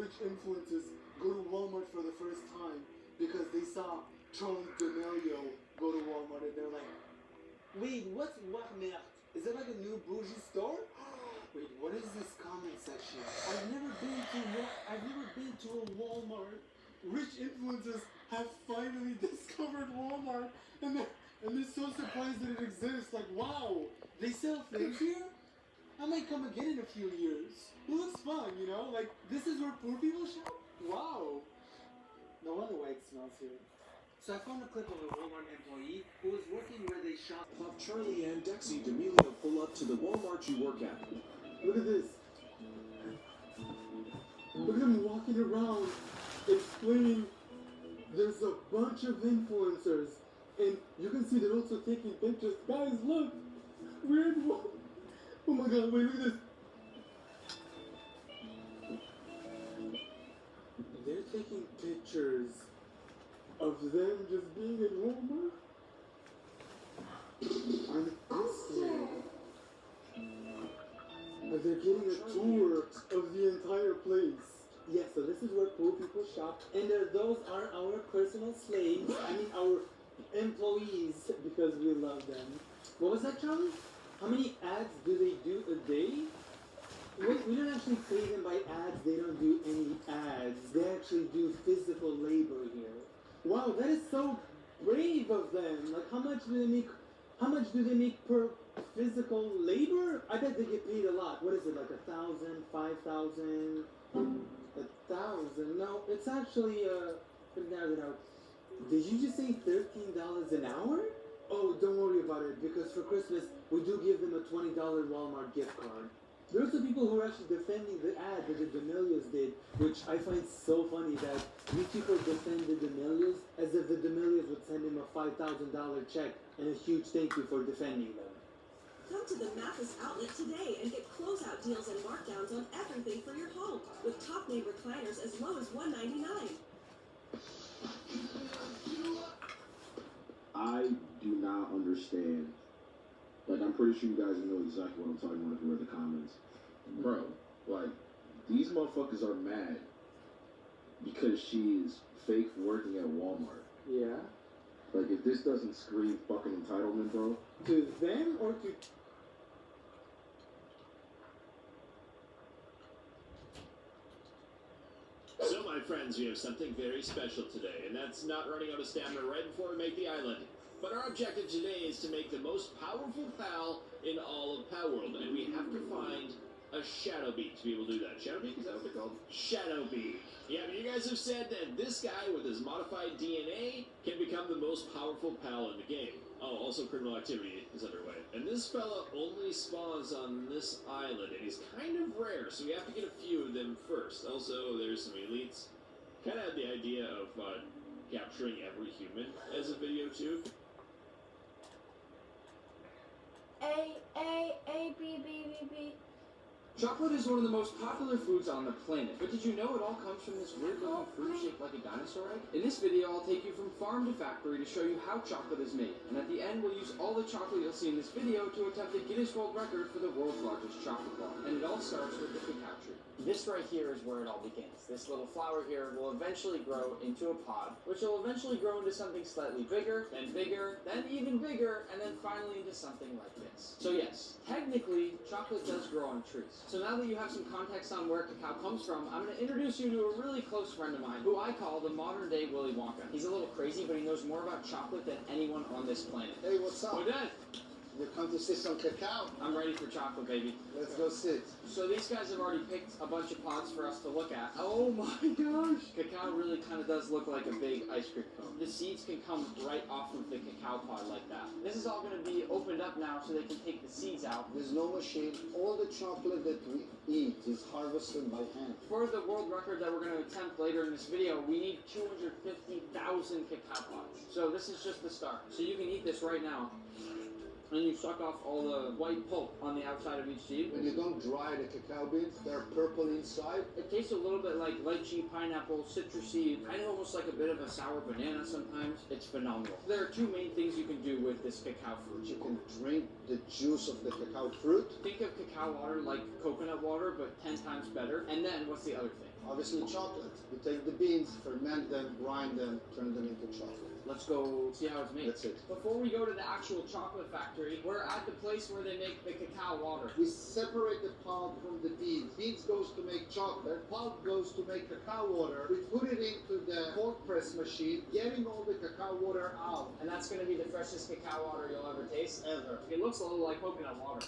rich influencers go to Walmart for the first time because they saw Charlie D'Amelio go to Walmart and they're like, wait, what's Walmart? Is it like a new bougie store? Wait, what is this comment section? I've never been to a Walmart. Rich influencers have finally discovered Walmart and they're so surprised that it exists. Like, wow, they sell things here? I might come again in a few years. It looks fun, you know? Like, this is where poor people shop? Wow. No wonder why it smells here. So I found a clip of a Walmart employee who was working where they shop. Pop Charlie and Dexy D'Amelio pull up to the Walmart you work at. Look at this. Look at them walking around explaining there's a bunch of influencers and you can see they're also taking pictures. Guys, look! We're in Walmart. Oh my god, wait, look at this. They're taking pictures of them just being at Walmart. And they're getting a tour of the entire place. Yes, so this is where poor people shop. And those are our personal slaves. I mean, our employees, because we love them. What was that, Charlie? How many ads do they do a day? We don't actually pay them by ads. They don't do any ads. They actually do physical labor here. Wow, that is so brave of them. Like, how much do they make? How much do they make per physical labor? I bet they get paid a lot. What is it, like 1,000, 5,000, 1,000? No, it's actually Did you just say $13 an hour? Oh, don't worry about it, because for Christmas, we do give them a $20 Walmart gift card. There are some people who are actually defending the ad that the D'Amelios did, which I find so funny that these people defend the D'Amelios as if the D'Amelios would send him a $5,000 check and a huge thank you for defending them. Come to the Mathis outlet today and get closeout deals and markdowns on everything for your home, with top name recliners as low as $199. I do not understand. Like, I'm pretty sure you guys know exactly what I'm talking about if you read the comments. Bro, like, these motherfuckers are mad because she's fake working at Walmart. Yeah. Like, if this doesn't scream fucking entitlement, bro. To them or to... So, my friends, we have something very special today, and that's not running out of stamina right before we make the island. But our objective today is to make the most powerful pal in all of Palworld, and we have to find a Shadowbeak to be able to do that. Shadowbeak, is that what they're called? Shadowbeak. Yeah, but you guys have said that this guy with his modified DNA can become the most powerful pal in the game. Oh, also criminal activity is underway. And this fella only spawns on this island, and he's kind of rare, so we have to get a few of them first. Also, there's some elites. Kind of had the idea of capturing every human as a video too. A, B, B, B, B. Chocolate is one of the most popular foods on the planet, but did you know it all comes from this weird-looking fruit shaped like a dinosaur egg? In this video, I'll take you from farm to factory to show you how chocolate is made, and at the end, we'll use all the chocolate you'll see in this video to attempt the Guinness World Record for the world's largest chocolate bar. And it all starts with the cacao tree. This right here is where it all begins. This little flower here will eventually grow into a pod, which will eventually grow into something slightly bigger, then even bigger, and then finally into something like this. So yes, technically, chocolate does grow on trees. So now that you have some context on where cacao comes from, I'm going to introduce you to a really close friend of mine, who I call the modern-day Willy Wonka. He's a little crazy, but he knows more about chocolate than anyone on this planet. Hey, what's up? What's that? You come to see some cacao? I'm ready for chocolate, baby. Let's go sit. So these guys have already picked a bunch of pods for us to look at. Oh my gosh! Cacao really kind of does look like a big ice cream cone. The seeds can come right off of the cacao pod like that. This is all going to be opened up now so they can take the seeds out. There's no machine. All the chocolate that we eat is harvested by hand. For the world record that we're going to attempt later in this video, we need 250,000 cacao pods. So this is just the start. So you can eat this right now. And you suck off all the white pulp on the outside of each seed. When you don't dry the cacao beans, they're purple inside. It tastes a little bit like lychee, pineapple, citrusy, kind of almost like a bit of a sour banana sometimes. It's phenomenal. There are two main things you can do with this cacao fruit. You can drink the juice of the cacao fruit. Think of cacao water like coconut water, but 10 times better. And then, what's the other thing? Obviously chocolate. You take the beans, ferment them, grind them, turn them into chocolate. Let's go see how it's made. That's it. Before we go to the actual chocolate factory, we're at the place where they make the cacao water. We separate the pulp from the beans. Beans goes to make chocolate, pulp goes to make cacao water. We put it into the cold press machine, getting all the cacao water out. And that's going to be the freshest cacao water you'll ever taste. Ever. It looks a little like coconut water.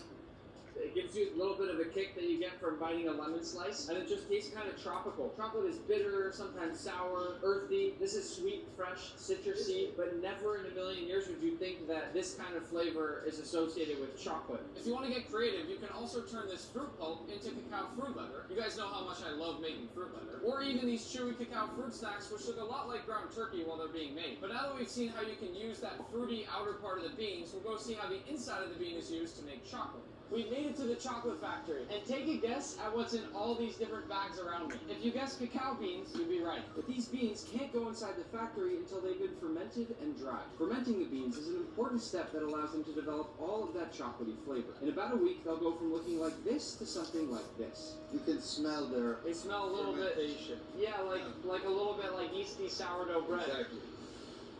It gives you a little bit of a kick that you get from biting a lemon slice, and it just tastes kind of tropical. Chocolate is bitter, sometimes sour, earthy. This is sweet, fresh, citrusy, but never in a million years would you think that this kind of flavor is associated with chocolate. If you want to get creative, you can also turn this fruit pulp into cacao fruit leather. You guys know how much I love making fruit leather. Or even these chewy cacao fruit snacks, which look a lot like ground turkey while they're being made. But now that we've seen how you can use that fruity outer part of the beans, we'll go see how the inside of the bean is used to make chocolate. We made it to the chocolate factory, and take a guess at what's in all these different bags around me. If you guessed cacao beans, you'd be right. But these beans can't go inside the factory until they've been fermented and dried. Fermenting the beans is an important step that allows them to develop all of that chocolatey flavor. In about a week, they'll go from looking like this to something like this. You can smell their They smell a little bit, yeah, like a little bit like yeasty sourdough bread. Exactly.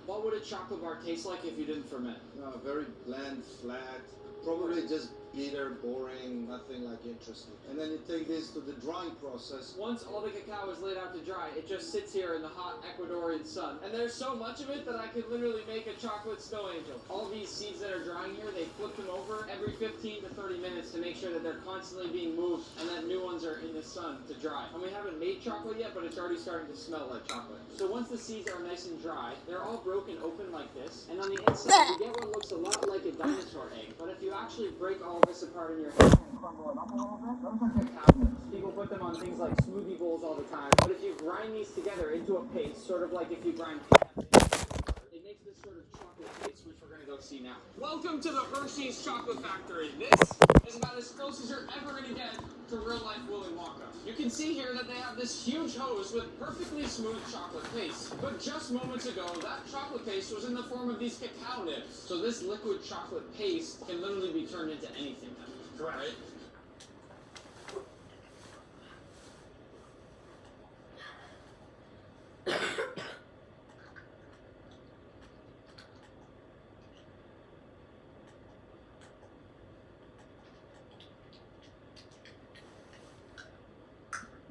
What would a chocolate bar taste like if you didn't ferment? Very bland, flat, probably just bitter, boring, nothing like interesting. And then you take this to the drying process. Once all the cacao is laid out to dry, it just sits here in the hot Ecuadorian sun. And there's so much of it that I could literally make a chocolate snow angel. All these seeds that are drying here, they flip them over every 15 to 30 minutes to make sure that they're constantly being moved and that new ones are in the sun to dry. And we haven't made chocolate yet, but it's already starting to smell like chocolate. So once the seeds are nice and dry, they're all broken open like this. And on the inside, you get what looks a lot like a dinosaur egg. But if you actually break all this apart in your hand and crumble it up a little bit, those are cacao nibs. People put them on things like smoothie bowls all the time. But if you grind these together into a paste, sort of like if you grind peanuts, it makes this sort of chocolate paste, which we're going to go see now. Welcome to the Hershey's Chocolate Factory. This is about as close as you're ever going to get to real-life Willy Wonka. You can see here that they have this huge hose with perfectly smooth chocolate paste. But just moments ago, that chocolate paste was in the form of these cacao nibs. So this liquid chocolate paste can literally be turned into anything now. Correct. Right?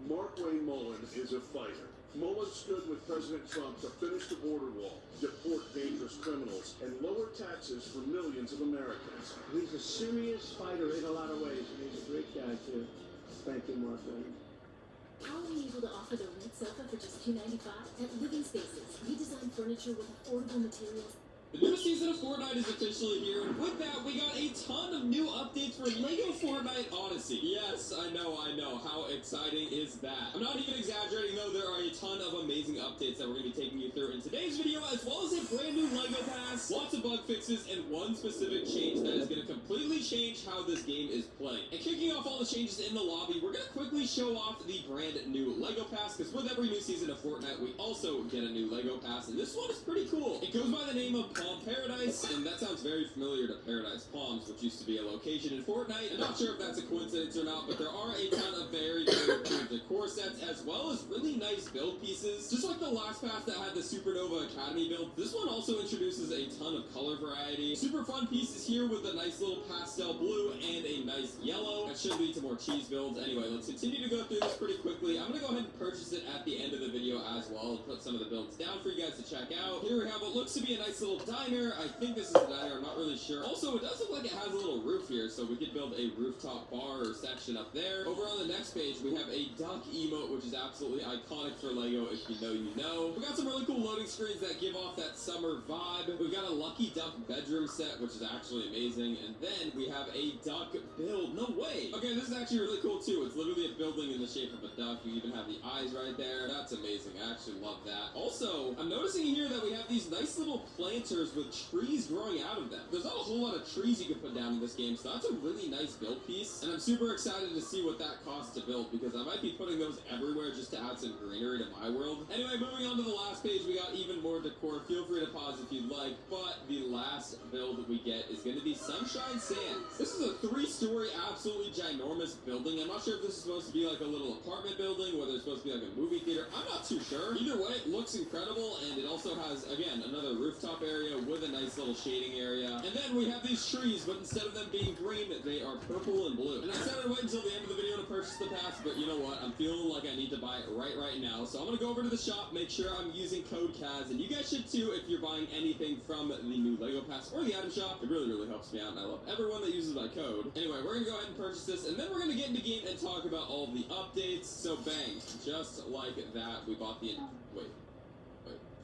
Mark Wayne Mullen is a fighter. Mullen stood with President Trump to finish the border wall, deport dangerous criminals, and lower taxes for millions of Americans. He's a serious fighter in a lot of ways, and he's a great guy too. Thank you, Mark Wayne. How are we able to offer the Root Sofa for just $2.95 at Living Spaces? Redesigned furniture with affordable materials. The new season of Fortnite is officially here, and with that, we got a ton of new updates for LEGO Fortnite Odyssey. Yes, I know. How exciting is that? I'm not even exaggerating, though. There are a ton of amazing updates that we're going to be taking you through in today's video, as well as a brand new LEGO Pass, lots of bug fixes, and one specific change that is going to completely change how this game is played. And kicking off all the changes in the lobby, we're going to quickly show off the brand new LEGO Pass, because with every new season of Fortnite, we also get a new LEGO Pass, and this one is pretty cool. It goes by the name of Palm Paradise, and that sounds very familiar to Paradise Palms, which used to be a location in Fortnite. I'm not sure if that's a coincidence or not, but there are a ton of very cool decor sets, as well as really nice build pieces. Just like the last pass that had the Supernova Academy build, this one also introduces a ton of color variety. Super fun pieces here with a nice little pastel blue and a nice yellow. That should lead to more cheese builds. Anyway, let's continue to go through this pretty quickly. I'm going to go ahead and purchase it at the end of the video as well and put some of the builds down for you guys to check out. Here we have what looks to be a nice little diner. I think this is a diner, I'm not really sure. Also, it does look like it has a little roof here, so we could build a rooftop bar or section up there. Over on the next page, we have a duck emote, which is absolutely iconic for LEGO. If you know, you know. We got some really cool loading screens that give off that summer vibe. We've got a Lucky Duck bedroom set, which is actually amazing. And then we have a duck build. No way! Okay, this is actually really cool too. It's literally a building in the shape of a duck. You even have the eyes right there. That's amazing. amazing. I actually love that. Also, I'm noticing here that we have these nice little planters with trees growing out of them. There's not a whole lot of trees you can put down in this game, so that's a really nice build piece. And I'm super excited to see what that costs to build, because I might be putting those everywhere just to add some greenery to my world. Anyway, moving on to the last page, we got even more decor. Feel free to pause if you'd like, but the last build that we get is going to be Sunshine Sands. This is a 3-story, absolutely ginormous building. I'm not sure if this is supposed to be like a little apartment building, whether it's supposed to be like a movie theater. I'm not too sure. Either way, it looks incredible, and it also has, again, another rooftop area with a nice little shading area. And then we have these trees, but instead of them being green, they are purple and blue. And I said I'd wait until the end of the video to purchase the pass, but you know what? I'm feeling like I need to buy it right now. So I'm going to go over to the shop, make sure I'm using code Kaz, and you guys should too if you're buying anything from the new LEGO Pass or the item shop. It really helps me out, and I love everyone that uses my code. Anyway, we're going to go ahead and purchase this, and then we're going to get into game and talk about all the updates. So bang, just like that, we bought the... Wait,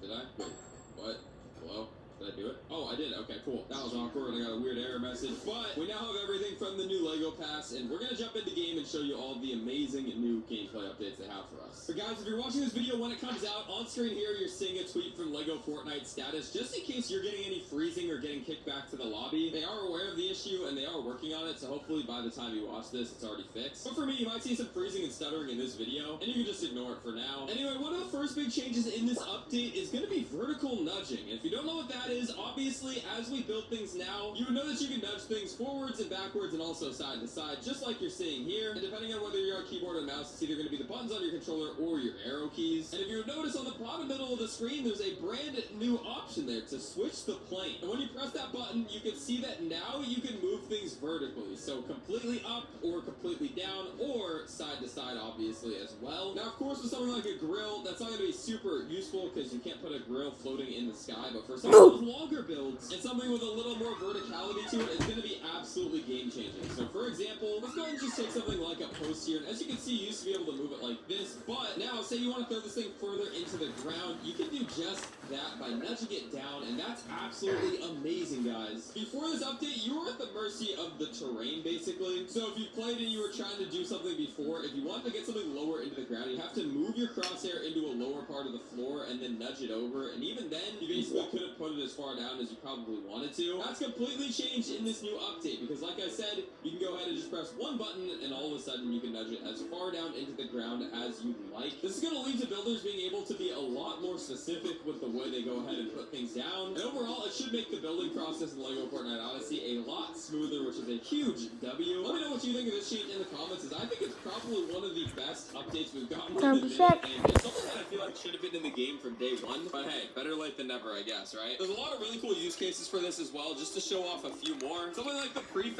did I? Wait, what? Hello? Did I do it? Oh, I did. Okay, cool. That was awkward. I got a weird error message. But we now have everything from the new LEGO Pass, and we're going to jump into game and show you all the amazing new gameplay updates they have for us. But guys, if you're watching this video when it comes out, on screen here, you're seeing a tweet from LEGO Fortnite status, just in case you're getting any freezing or getting kicked back to the lobby. They are aware of the issue, and they are working on it, so hopefully by the time you watch this, it's already fixed. But for me, you might see some freezing and stuttering in this video, and you can just ignore it for now. Anyway, one of the first big changes in this update is going to be vertical nudging. And if you don't know what that is, obviously, as we build things now, you would know that you can nudge things forwards and backwards and also side to side, just like you're seeing here. And depending on whether you're on keyboard or mouse, it's either going to be the buttons on your controller or your arrow keys. And if you notice on the bottom middle of the screen, there's a brand new option there to switch the plane. And when you press that button, you can see that now you can move things vertically. So completely up or completely down or side to side, obviously, as well. Now, of course, with something like a grill, that's not going to be super useful because you can't put a grill floating in the sky. But for some of those longer builds and something with a little more verticality to it, it's going to be absolutely game-changing. So, for example, let's go ahead and just take something like a post here. And as you can see, you used to be able to move it like this. But now, say you want to throw this thing further into the ground, you can do just that by nudging it down. And that's absolutely amazing, guys. Before this update, you were at the mercy of the terrain, basically. So if you played and you were trying to do something before, if you wanted to get something lower into the ground, you have to move your crosshair into a lower part of the floor and then nudge it over. And even then, you basically couldn't put it as far down as you probably wanted to. That's completely changed in this new update because, like I said, you can go ahead and just press one button and all of a sudden you can nudge it as far down into the ground as you like. This is going to lead to builders being able to be a lot more specific with the way they go ahead and put things down. And overall, it should make the building process in LEGO Fortnite Odyssey a lot smoother, which is a huge W. Let me know what you think of this change in the comments, as I think it's probably one of the best updates we've gotten in a minute, and it's something that I feel like should have been in the game from day one. But hey, better late than never, I guess, right? There's a lot of really cool use cases for this as well, just to show off a few more. Something like the pre